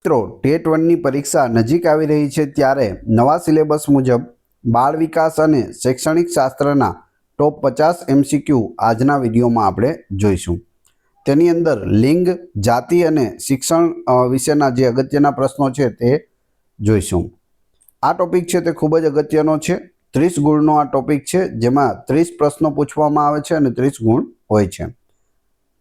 મિત્રો ટેટ 1ની પરીક્ષા નજીક આવી રહી છે ત્યારે નવા સિલેબસ મુજબ બાળ વિકાસ અને શૈક્ષણિક શાસ્ત્રના ટોપ 50 એમસીક્યુ આજના વિડીયોમાં આપણે જોઈશું। તેની અંદર લિંગ, જાતિ અને શિક્ષણ વિશેના જે અગત્યના પ્રશ્નો છે તે જોઈશું। આ ટોપિક છે તે ખૂબ જ અગત્યનો છે। 30 ગુણનો આ ટોપિક છે, જેમાં 30 પ્રશ્નો પૂછવામાં આવે છે અને 30 ગુણ હોય છે।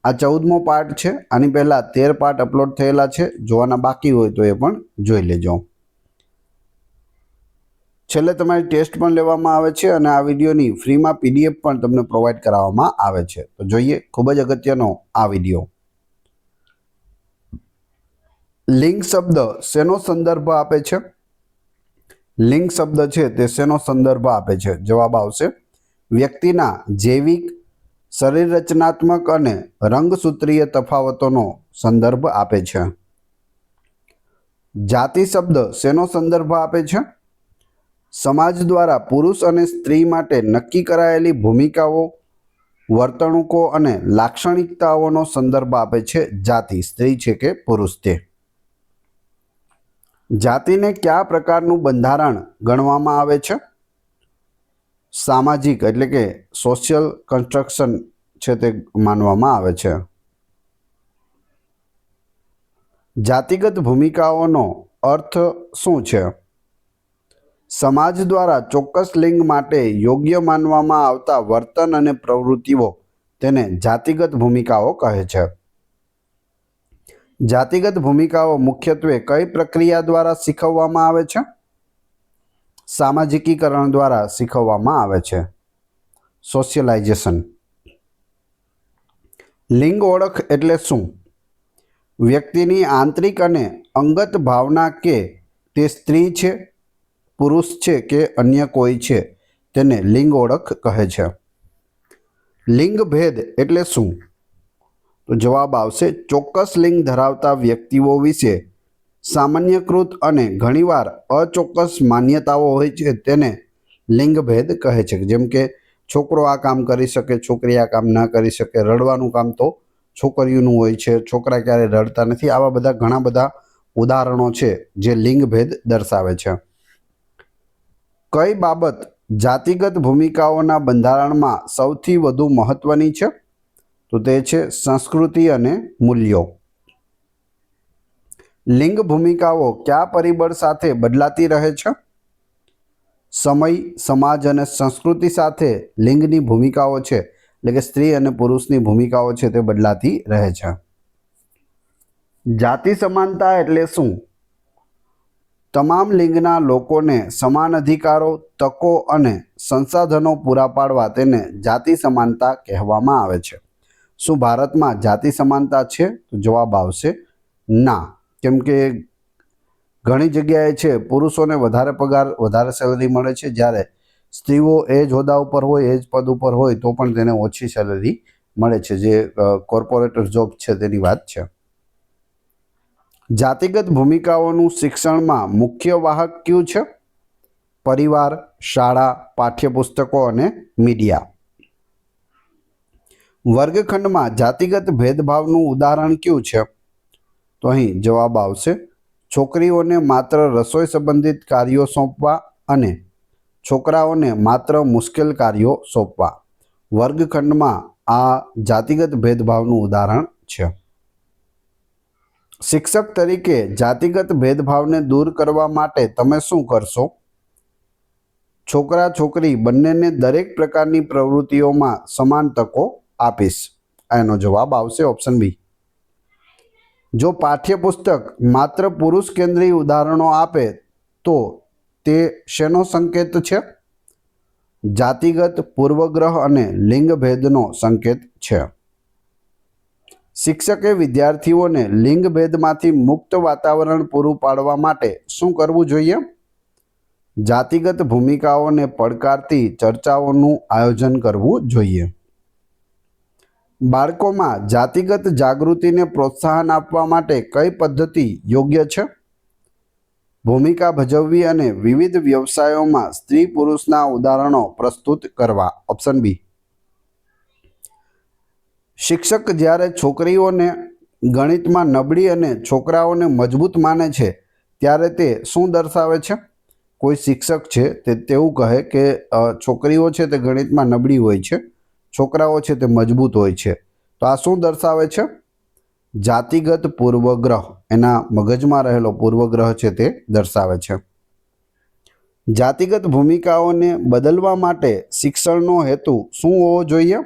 આ 14મો પાર્ટ છે। આની પહેલા 13 પાર્ટ અપલોડ થયેલા છે, જોવાના બાકી હોય તો એ પણ જોઈ લેજો। છેલ્લે તમારી ટેસ્ટ પણ લેવામાં આવે છે અને આ વિડીયોની ફ્રીમાં પીડીએફ પણ તમને પ્રોવાઈડ કરાવવામાં આવે છે। તો જોઈએ ખૂબ જ અગત્યનો આ વિડીયો। લિંગ શબ્દ શેનો સંદર્ભ આપે છે? લિંગ શબ્દ છે તે શેનો સંદર્ભ આપે છે? જવાબ આવશે વ્યક્તિના જૈવિક, શરીર રચનાત્મક અને રંગસૂત્રીય તફાવતોનો સંદર્ભ આપે છે। જાતિ શબ્દ શેનો સંદર્ભ આપે છે? સમાજ દ્વારા પુરુષ અને સ્ત્રી માટે નક્કી કરાયેલી ભૂમિકાઓ, વર્તણૂકો અને લાક્ષણિકતાઓનો સંદર્ભ આપે છે જાતિ, સ્ત્રી છે કે પુરુષ તે। જાતિને કયા પ્રકારનું બંધારણ ગણવામાં આવે છે? સામાજિક એટલે કે સોશિયલ કન્સ્ટ્રક્શન છે તે માનવામાં આવે છે। જાતિગત ભૂમિકાઓનો અર્થ શું છે? સમાજ દ્વારા ચોક્કસ લિંગ માટે યોગ્ય માનવામાં આવતા વર્તન અને પ્રવૃત્તિઓ તેને જાતિગત ભૂમિકાઓ કહે છે। જાતિગત ભૂમિકાઓ મુખ્યત્વે કઈ પ્રક્રિયા દ્વારા શીખવવામાં આવે છે? સામાજિકીકરણ દ્વારા શીખવવામાં આવે છે, સોશિયલાઇઝેશન। લિંગ ઓળખ એટલે શું? વ્યક્તિની આંતરિક અને અંગત ભાવના કે તે સ્ત્રી છે, પુરુષ છે કે અન્ય કોઈ છે, તેને લિંગ ઓળખ કહે છે। લિંગ ભેદ એટલે શું? તો જવાબ આવશે ચોક્કસ લિંગ ધરાવતા વ્યક્તિઓ વિશે સામાન્યકૃત અને ઘણીવાર અચોક્કસ માન્યતાઓ હોય છે, તેને લિંગ ભેદ કહે છે। જેમ કે છોકરો આ કામ કરી શકે, છોકરી આ કામ ના કરી શકે, રડવાનું કામ તો છોકરીઓનું હોય છે, છોકરા ક્યારે રડતા નથી। આવા બધા ઘણા બધા ઉદાહરણો છે જે લિંગ ભેદ દર્શાવે છે। કઈ બાબત જાતિગત ભૂમિકાઓના બંધારણમાં સૌથી વધુ મહત્વની છે? તો તે છે સંસ્કૃતિ અને મૂલ્યો। લિંગ ભૂમિકાઓ કયા પરિબળ સાથે બદલાતી રહે છે? સમય, સમાજ અને સંસ્કૃતિ સાથે લિંગની ભૂમિકાઓ છે, એટલે કે સ્ત્રી અને પુરુષની ભૂમિકાઓ છે તે બદલાતી રહે છે। જાતિ સમાનતા એટલે શું? તમામ લિંગના લોકોને સમાન અધિકારો, તકો અને સંસાધનો પૂરા પાડવા તેને જાતિ સમાનતા કહેવામાં આવે છે। શું ભારતમાં જાતિ સમાનતા છે? તો જવાબ આવશે ના, કેમ કે ઘણી જગ્યાએ છે પુરુષોને વધારે પગાર, વધારે સેલરી મળે છે, જ્યારે સ્ત્રીઓ એ જ હોદ્દા ઉપર હોય, એ જ પદ ઉપર હોય તો પણ તેને ઓછી સેલરી મળે છે, જે કોર્પોરેટર જોબ છે તેની વાત છે। જાતિગત ભૂમિકાઓનું શિક્ષણમાં મુખ્ય વાહક કયું છે? પરિવાર, શાળા, પાઠ્યપુસ્તકો અને મીડિયા। વર્ગખંડમાં જાતિગત ભેદભાવનું ઉદાહરણ કયું છે? તો અહીં જવાબ આવશે છોકરીઓને માત્ર રસોઈ સંબંધિત કાર્યો સોંપવા અને છોકરાઓને માત્ર મુશ્કેલ કાર્યો સોંપવા વર્ગખંડમાં આ જાતિગત ભેદભાવનું ઉદાહરણ છે। શિક્ષક તરીકે જાતિગત ભેદભાવને દૂર કરવા માટે તમે શું કરશો? છોકરા છોકરી બંનેને દરેક પ્રકારની પ્રવૃત્તિઓમાં સમાન તકો આપીશ। એનો જવાબ આવશે ઓપ્શન બી। જો પાઠ્યપુસ્તક માત્ર પુરુષ કેન્દ્રીય ઉદાહરણો આપે તો તે શેનો સંકેત છે? જાતિગત, પૂર્વગ્રહ અને લિંગ ભેદનો સંકેત છે। શિક્ષકે વિદ્યાર્થીઓને લિંગ ભેદમાંથી મુક્ત વાતાવરણ પૂરું પાડવા માટે શું કરવું જોઈએ? જાતિગત ભૂમિકાઓને પડકારતી ચર્ચાઓનું આયોજન કરવું જોઈએ। બાળકોમાં જાતિગત જાગૃતિને પ્રોત્સાહન આપવા માટે કઈ પદ્ધતિ યોગ્ય છે? ભૂમિકા ભજવવી અને વિવિધ વ્યવસાયોમાં સ્ત્રી પુરુષના ઉદાહરણો પ્રસ્તુત કરવા ઓપ્શન બી। શિક્ષક જ્યારે છોકરીઓને ગણિતમાં નબળી અને છોકરાઓને મજબૂત માને છે ત્યારે તે શું દર્શાવે છે? કોઈ શિક્ષક છે તે તેવું કહે કે છોકરીઓ છે તે ગણિતમાં નબળી હોય છે, છોકરાઓ છે તે મજબૂત હોય છે. તો આ શું દર્શાવે છે? જાતિગત પૂર્વગ્રહ, એના મગજમાં રહેલો પૂર્વગ્રહ છે તે દર્શાવે છે. જાતિગત ભૂમિકાઓને બદલવા માટે શિક્ષણનો હેતુ શું હોવો જોઈએ?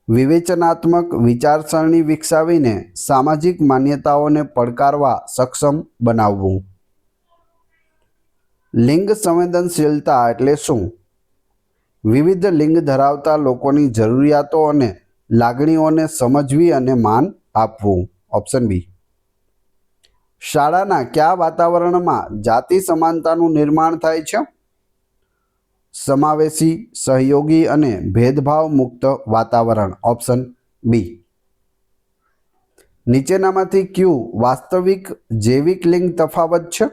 વિવેચનાત્મક વિચારસરણી વિકસાવીને સામાજિક માન્યતાઓને પડકારવા સક્ષમ બનાવવું. લિંગ સંવેદનશીલતા એટલે શું? વિવિધ લિંગ ધરાવતા લોકોની જરૂરિયાતો અને લાગણીઓને સમજવી અને માન આપવું. Option B. શાળાના કયા વાતાવરણમાં જાતિ સમાનતાનું નિર્માણ થાય છે? સમાવેશી, સહયોગી અને ભેદભાવ મુક્ત વાતાવરણ. Option B. નીચેનામાંથી કયું વાસ્તવિક જૈવિક લિંગ તફાવત છે?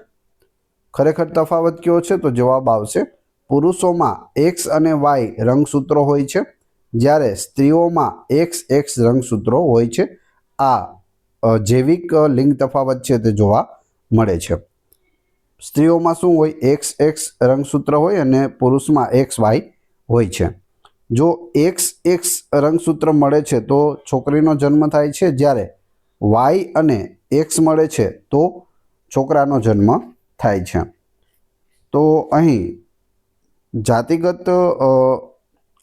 ખરેખર તફાવત કયો છે? તો જવાબ આવશે પુરુષોમાં X અને Y રંગસૂત્રો હોય છે, જ્યારે સ્ત્રીઓમાં XX રંગસૂત્રો હોય છે. આ જૈવિક લિંગ તફાવત છે તે જોવા મળે છે. સ્ત્રીઓમાં શું હોય? XX રંગસૂત્ર હોય અને પુરુષમાં XY હોય છે. જો XX રંગસૂત્ર મળે છે તો છોકરીનો જન્મ થાય છે, જ્યારે Y અને X મળે છે તો છોકરાનો જન્મ થાય છે. તો અહીં જાતિગત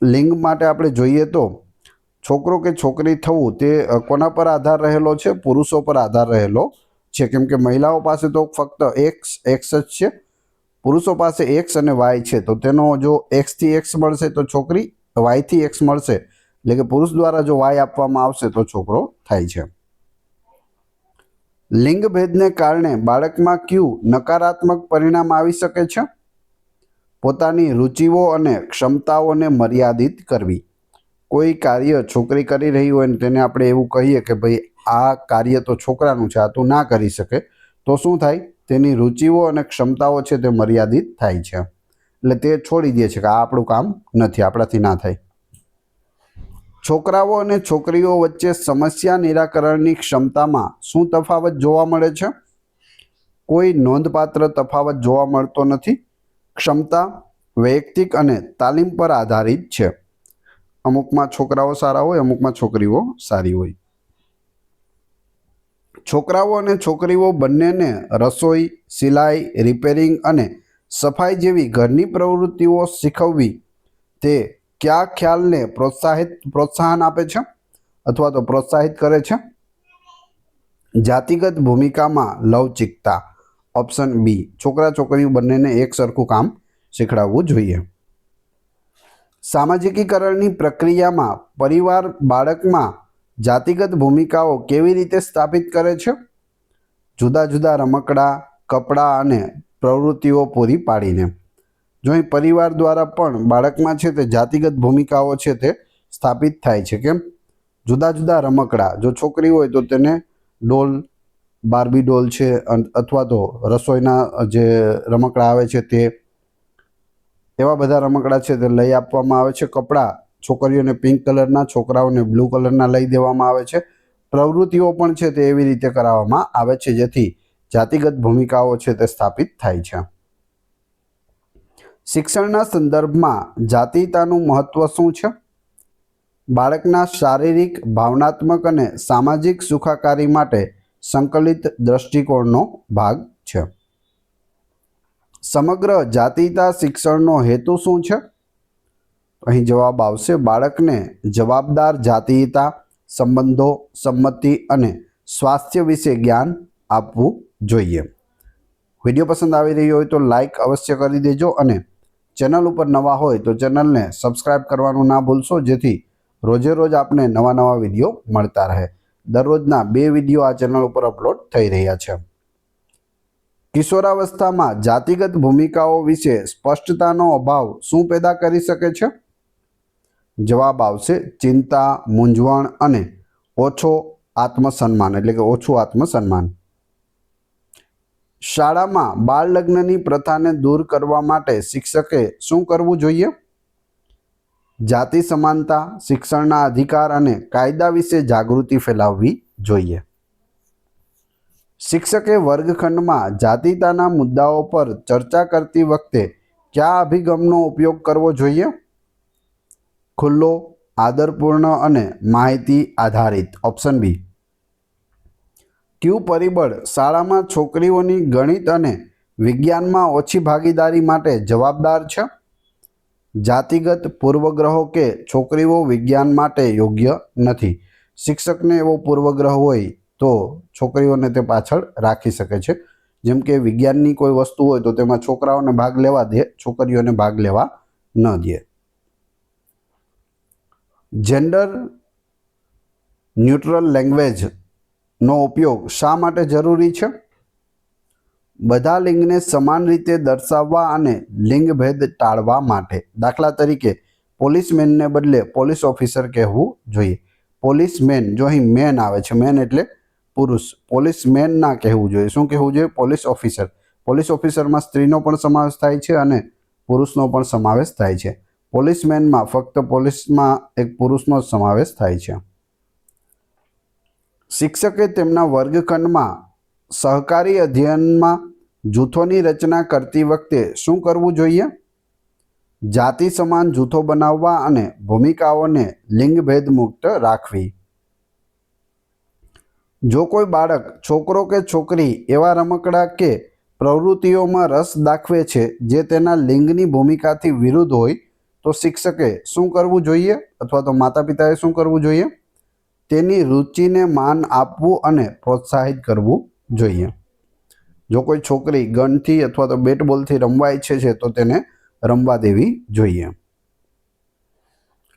લિંગ માટે આપણે જોઈએ તો છોકરો કે છોકરી થવું તે કોના પર આધાર રહેલો છે? પુરુષો પર આધાર રહેલો છે. કેમ કે મહિલાઓ પાસે તો ફક્ત X જ છે, પુરુષો પાસે X અને Y છે. તો તેનો જો X થી X મળશે તો છોકરી, Y થી X મળશે એટલે કે પુરુષ દ્વારા જો Y આપવામાં આવશે તો છોકરો થાય છે. લિંગ ભેદને કારણે બાળકમાં કયું નકારાત્મક પરિણામ આવી શકે છે? પોતાની રુચિઓ અને ક્ષમતાઓને મર્યાદિત કરવી. કોઈ કાર્ય છોકરી કરી રહી હોય ને તેને આપણે એવું કહીએ કે ભાઈ આ કાર્ય તો છોકરાનું છે, આ તું ના કરી શકે, તો શું થાય? તેની રુચિઓ અને ક્ષમતાઓ છે તે મર્યાદિત થાય છે. એટલે તે છોડી દે છે કે આ આપણું કામ નથી, આપણાથી ના થાય. છોકરાઓ અને છોકરીઓ વચ્ચે સમસ્યા નિરાકરણની ક્ષમતામાં શું તફાવત જોવા મળે છે? કોઈ નોંધપાત્ર તફાવત જોવા મળતો નથી. ક્ષમતા વૈયક્તિક અને તાલીમ પર આધારિત છે. અમુકમાં છોકરાઓ સારા હોય, અમુકમાં છોકરીઓ સારી હોય. છોકરાઓ અને છોકરીઓ બંનેને રસોઈ, સિલાઈ, રિપેરિંગ અને સફાઈ જેવી ઘરની પ્રવૃત્તિઓ શીખવવી તે કયા ખ્યાલને પ્રોત્સાહન આપે છે અથવા તો પ્રોત્સાહિત કરે છે? જાતિગત ભૂમિકામાં લવચિકતા. Option B. છોકરા છોકરીઓ બંનેને એક સરખું કામ શીખડાવવું જોઈએ. સામાજિકીકરણની પ્રક્રિયામાં પરિવાર બાળકમાં જાતિગત ભૂમિકાઓ કેવી રીતે સ્થાપિત કરે છે? જુદા જુદા રમકડા, કપડાં અને પ્રવૃત્તિઓ પૂરી પાડીને. જો અહીં પરિવાર દ્વારા પણ બાળકમાં છે તે જાતિગત ભૂમિકાઓ છે તે સ્થાપિત થાય છે. કેમ? જુદા જુદા રમકડા, જો છોકરી હોય તો તેને ડોલ, બાર્બી ડોલ છે, અથવા તો રસોઈના જે રમકડા આવે છે તે, એવા બધા રમકડા છે તે લઈ આપવામાં આવે છે. કપડાં છોકરીઓને પિંક કલરના, છોકરાઓને બ્લુ કલરના લઈ દેવામાં આવે છે. પ્રવૃત્તિઓ પણ છે તે એવી રીતે કરાવવામાં આવે છે જેથી જાતિગત ભૂમિકાઓ છે તે સ્થાપિત થાય છે. શિક્ષણના સંદર્ભમાં જાતિતાનું મહત્વ શું છે? બાળકના શારીરિક, ભાવનાત્મક અને સામાજિક સુખાકારી માટે સંકલિત દ્રષ્ટિકોણનો ભાગ છે. સમગ્ર જાતિતા શિક્ષણનો હેતુ શું છે? અહીં જવાબ આવશે બાળકને જવાબદાર જાતિતા, સંબંધો, સંમતિ અને સ્વાસ્થ્ય વિશે જ્ઞાન આપવું જોઈએ. વિડીયો પસંદ આવી રહ્યો હોય તો લાઈક અવશ્ય કરી દેજો અને ચેનલ ઉપર નવા હોય તો ચેનલને સબસ્ક્રાઈબ કરવાનું ના ભૂલશો, જેથી રોજે રોજ આપને નવા નવા વિડીયો મળતા રહે. દરરોજના 2 વિડીયો આ ચેનલ ઉપર અપલોડ થઈ રહ્યા છે. કિશોરાવસ્થામાં જાતિગત ભૂમિકાઓ વિશે સ્પષ્ટતાનો અભાવ શું પેદા કરી શકે છે? જવાબ આવશે ચિંતા, મૂંઝવણ અને ઓછો આત્મસન્માન, એટલે કે ઓછું આત્મસન્માન. શાળામાં બાળ લગ્નની પ્રથાને દૂર કરવા માટે શિક્ષકે શું કરવું જોઈએ? જાતિ સમાનતા, શિક્ષણના અધિકાર અને કાયદા વિશે જાગૃતિ ફેલાવવી જોઈએ। શિક્ષકે વર્ગખંડમાં જાતિતાના મુદ્દાઓ પર ચર્ચા કરતી વખતે કયા અભિગમનો ઉપયોગ કરવો જોઈએ? ખુલ્લો, આદરપૂર્ણ અને માહિતી આધારિત. Option B. કયું પરિબળ શાળામાં છોકરીઓની ગણિત અને વિજ્ઞાનમાં ઓછી ભાગીદારી માટે જવાબદાર છે? જાતિગત પૂર્વગ્રહો કે છોકરીઓ વિજ્ઞાન માટે યોગ્ય નથી. શિક્ષકને એવો પૂર્વગ્રહ હોય તો છોકરીઓને તે પાછળ રાખી શકે છે. જેમ કે વિજ્ઞાનની કોઈ વસ્તુ હોય તો તેમાં છોકરાઓને ભાગ લેવા દે, છોકરીઓને ભાગ લેવા ન દે. જેન્ડર ન્યુટ્રલ લેંગ્વેજનો ઉપયોગ શા માટે જરૂરી છે? બધા લિંગને સમાન રીતે દર્શાવવા અને લિંગભેદ ટાળવા માટે. દાખલા તરીકે પોલીસમેનને બદલે પોલીસ ઓફિસર કહેવું જોઈએ. પોલીસમેન, જો અહીં મેન આવે છે, મેન એટલે પુરુષ, પોલીસમેન ના કહેવું જોઈએ. શું કહેવું જોઈએ? Police officer. પોલીસ ઓફિસરમાં સ્ત્રીનો પણ સમાવેશ થાય છે અને પુરુષનો પણ સમાવેશ થાય છે. પોલીસમેનમાં ફક્ત પોલીસમાં એક પુરુષનો જ સમાવેશ થાય છે. શિક્ષકે તેમના વર્ગખંડમાં સહકારી અધ્યયનમાં જૂથોની રચના કરતી વખતે શું કરવું જોઈએ? જાતિ સમાન જૂથો બનાવવા અને ભૂમિકાઓને લિંગભેદ મુક્ત રાખવી. જો કોઈ બાળક, છોકરો કે છોકરી એવા રમકડા કે પ્રવૃત્તિઓમાં રસ દાખવે છે જે તેના લિંગની ભૂમિકાથી વિરુદ્ધ હોય તો શિક્ષકે શું કરવું જોઈએ અથવા તો માતા પિતાએ શું કરવું જોઈએ? તેની રુચિને માન આપવું અને પ્રોત્સાહિત કરવું જોઈએ. જો કોઈ છોકરી ગનથી અથવા તો બેટબોલથી રમવા ઈચ્છે છે તો તેને રમવા દેવી જોઈએ.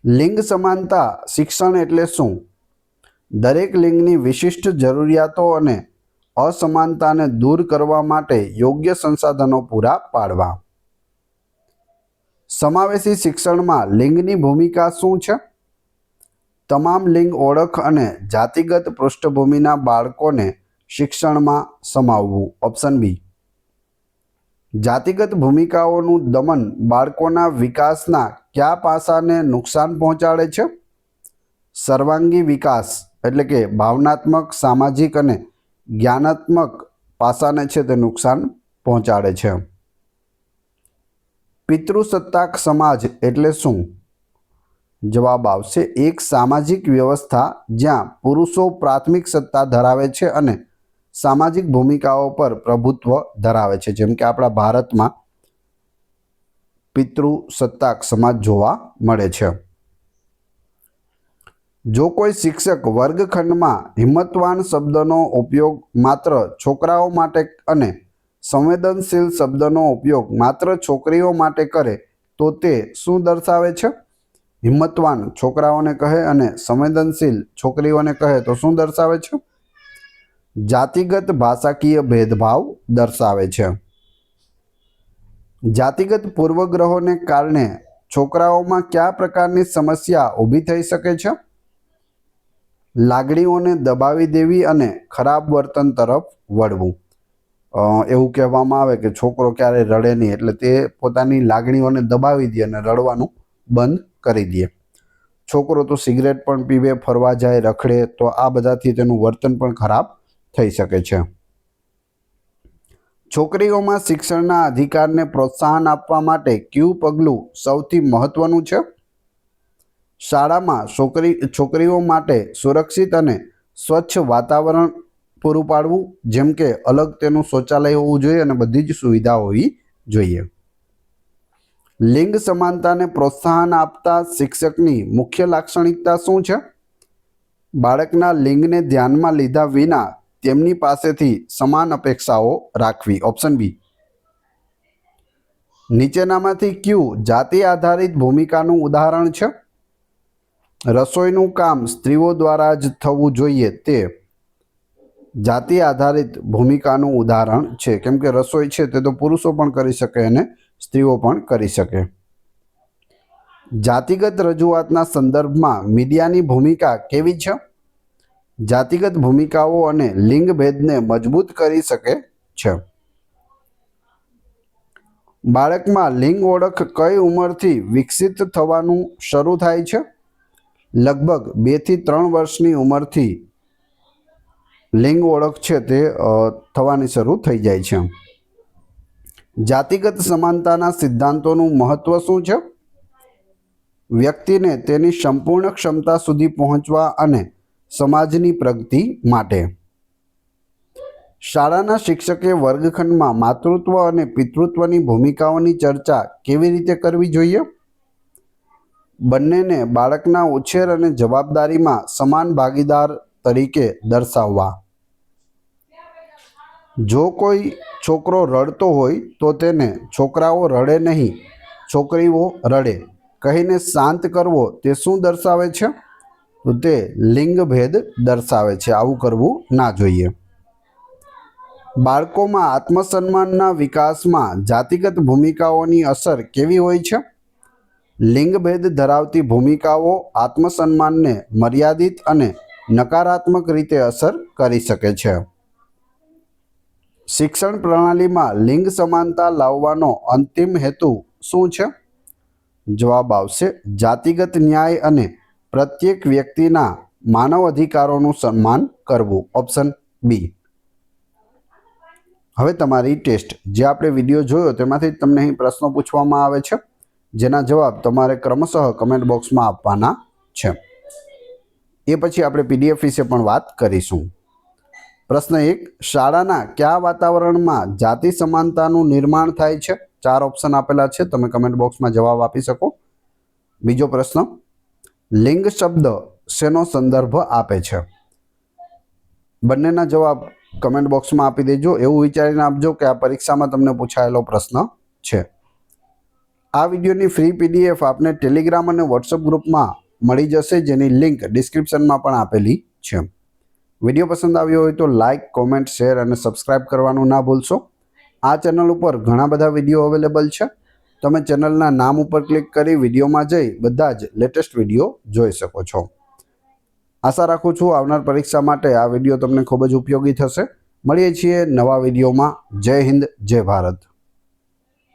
લિંગ સમાનતા શિક્ષણ એટલે શું? દરેક લિંગની વિશિષ્ટ જરૂરિયાતો અને અસમાનતાને દૂર કરવા માટે યોગ્ય સંસાધનો પૂરા પાડવા. સમાવેશી શિક્ષણમાં લિંગની ભૂમિકા શું છે? તમામ લિંગ ઓળખ અને જાતિગત પૃષ્ઠભૂમિના બાળકોને શિક્ષણમાં સમાવવું. Option B. જાતિગત ભૂમિકાઓનું દમન બાળકોના વિકાસના કયા પાસાને નુકસાન પહોંચાડે છે? સર્વાંગી વિકાસ એટલે કે ભાવનાત્મક, સામાજિક અને જ્ઞાનાત્મક પાસાને છે તે નુકસાન પહોંચાડે છે. પિતૃસત્તાક સમાજ એટલે શું? જવાબ આવશે એક સામાજિક વ્યવસ્થા જ્યાં પુરુષો પ્રાથમિક સત્તા ધરાવે છે અને સામાજિક ભૂમિકાઓ પર પ્રભુત્વ ધરાવે છે. જેમ કે આપણા ભારતમાં પિતૃસત્તાક સમાજ જોવા મળે છે. જો કોઈ શિક્ષક વર્ગખંડમાં હિંમતવાન શબ્દનો ઉપયોગ માત્ર છોકરાઓ માટે અને સંવેદનશીલ શબ્દનો ઉપયોગ માત્ર છોકરીઓ માટે કરે તો તે શું દર્શાવે છે? હિંમતવાન છોકરાઓને કહે અને સંવેદનશીલ છોકરીઓને કહે તો શું દર્શાવે છે? જાતિગત ભાષાકીય ભેદભાવ દર્શાવે છે. જાતિગત પૂર્વગ્રહોને કારણે છોકરાઓમાં કયા પ્રકારની સમસ્યા ઊભી થઈ શકે છે? લાગણીઓને દબાવી દેવી અને ખરાબ વર્તન તરફ વળવું. એવું કહેવામાં આવે કે છોકરો ક્યારેય રડે નહીં, એટલે તે પોતાની લાગણીઓને દબાવી દે અને રડવાનું બંધ કરી દે. છોકરો તો સિગરેટ પણ પીવે, ફરવા જાય, રખડે, તો આ બધાથી તેનું વર્તન પણ ખરાબ થઈ શકે છે. છોકરીઓમાં શિક્ષણના અધિકારને પ્રોત્સાહન આપવા માટે કયું પગલું સૌથી મહત્વનું છે? શાળામાં છોકરીઓ માટે સુરક્ષિત અને સ્વચ્છ વાતાવરણ પૂરું પાડવું. જેમ કે અલગ તેનું શૌચાલય હોવું જોઈએ અને બધી જ સુવિધા હોવી જોઈએ. લિંગ સમાનતાને પ્રોત્સાહન આપતા શિક્ષકની મુખ્ય લાક્ષણિકતા શું છે? બાળકના લિંગને ધ્યાનમાં લીધા વિના તેમની પાસેથી સમાન અપેક્ષાઓ રાખવી. Option B. નીચેનામાંથી કયું જાતિ આધારિત ભૂમિકાનું ઉદાહરણ છે? રસોઈનું કામ સ્ત્રીઓ દ્વારા જ થવું જોઈએ તે જાતિ આધારિત ભૂમિકાનું ઉદાહરણ છે. કેમ કે રસોઈ છે તે તો પુરુષો પણ કરી શકે અને સ્ત્રીઓ પણ કરી શકે. જાતિગત રજૂઆતના સંદર્ભમાં મીડિયાની ભૂમિકા કેવી છે? જાતિગત ભૂમિકાઓ અને લિંગ ભેદને મજબૂત કરી શકે છે. બાળકમાં લિંગ ઓળખ કઈ ઉંમરથી વિકસિત થવાનું શરૂ થાય છે? લગભગ 2 થી 3 વર્ષની ઉંમરથી લિંગ ઓળખ છે તે થવાની શરૂ થઈ જાય છે. જાતિગત સમાનતાના સિદ્ધાંતોનું મહત્વ શું છે? વ્યક્તિને તેની સંપૂર્ણ ક્ષમતા સુધી પહોંચવા અને સમાજની પ્રગતિ માટે. શાળાના શિક્ષકે વર્ગખંડમાં માતૃત્વ અને પિતૃત્વની ભૂમિકાઓની ચર્ચા કેવી રીતે કરવી જોઈએ? બંનેને બાળકના ઉછેર અને જવાબદારીમાં સમાન ભાગીદાર તરીકે દર્શાવવા. જો કોઈ છોકરો રડતો હોય તો તેને છોકરાઓ રડે નહીં, છોકરીઓ રડે કહીને શાંત કરવો તે શું દર્શાવે છે? તો તે લિંગભેદ દર્શાવે છે. આવું કરવું ના જોઈએ. બાળકોમાં આત્મસન્માનના વિકાસમાં જાતિગત ભૂમિકાઓની અસર કેવી હોય છે? લિંગભેદ ધરાવતી ભૂમિકાઓ આત્મસન્માનને મર્યાદિત અને નકારાત્મક રીતે અસર કરી શકે છે. શિક્ષણ પ્રણાલીમાં લિંગ સમાનતા લાવવાનો અંતિમ હેતુ શું છે? જવાબ આવશે જાતિગત ન્યાય અને પ્રત્યેક વ્યક્તિના માનવ અધિકારોનું સન્માન કરવું. Option B. હવે તમારી ટેસ્ટ. જે આપણે વિડીયો જોયો તેમાંથી તમને અહીં પ્રશ્નો પૂછવામાં આવે છે, જેના જવાબ તમારે ક્રમશઃ કમેન્ટ બોક્સમાં આપવાના છે. એ પછી આપણે પીડીએફ વિશે પણ વાત કરીશું. પ્રશ્ન 1. શાળાના કયા વાતાવરણમાં જાતિ સમાનતાનું નિર્માણ થાય છે? 4 ઓપ્શન આપેલા છે, તમે કમેન્ટ બોક્સમાં જવાબ આપી શકો. બીજો પ્રશ્ન, લિંગ શબ્દ શેનો સંદર્ભ આપે છે? બંનેના જવાબ કમેન્ટ બોક્સમાં આપી દેજો. એવું વિચારીને આપજો કે આ પરીક્ષામાં તમને પૂછાયેલો પ્રશ્ન છે. આ વિડીયોની ફ્રી પીડીએફ આપને ટેલિગ્રામ અને વોટ્સઅપ ગ્રુપમાં મળી જશે, જેની લિંક ડિસ્ક્રિપ્શનમાં પણ આપેલી છે. વિડીયો પસંદ આવ્યો હોય તો લાઇક, કોમેન્ટ, શેર અને સબસ્ક્રાઇબ કરવાનું ના ભૂલશો. આ ચેનલ ઉપર ઘણા બધા વિડીયો અવેલેબલ છે. તમે ચેનલના નામ ઉપર ક્લિક કરી વિડીયોમાં જઈ બધા જ લેટેસ્ટ વિડીયો જોઈ શકો છો. આશા રાખું છું આવનાર પરીક્ષા માટે આ વિડીયો તમને ખૂબ જ ઉપયોગી થશે. મળીએ છીએ નવા વિડીયોમાં. જય હિન્દ, જય ભારત.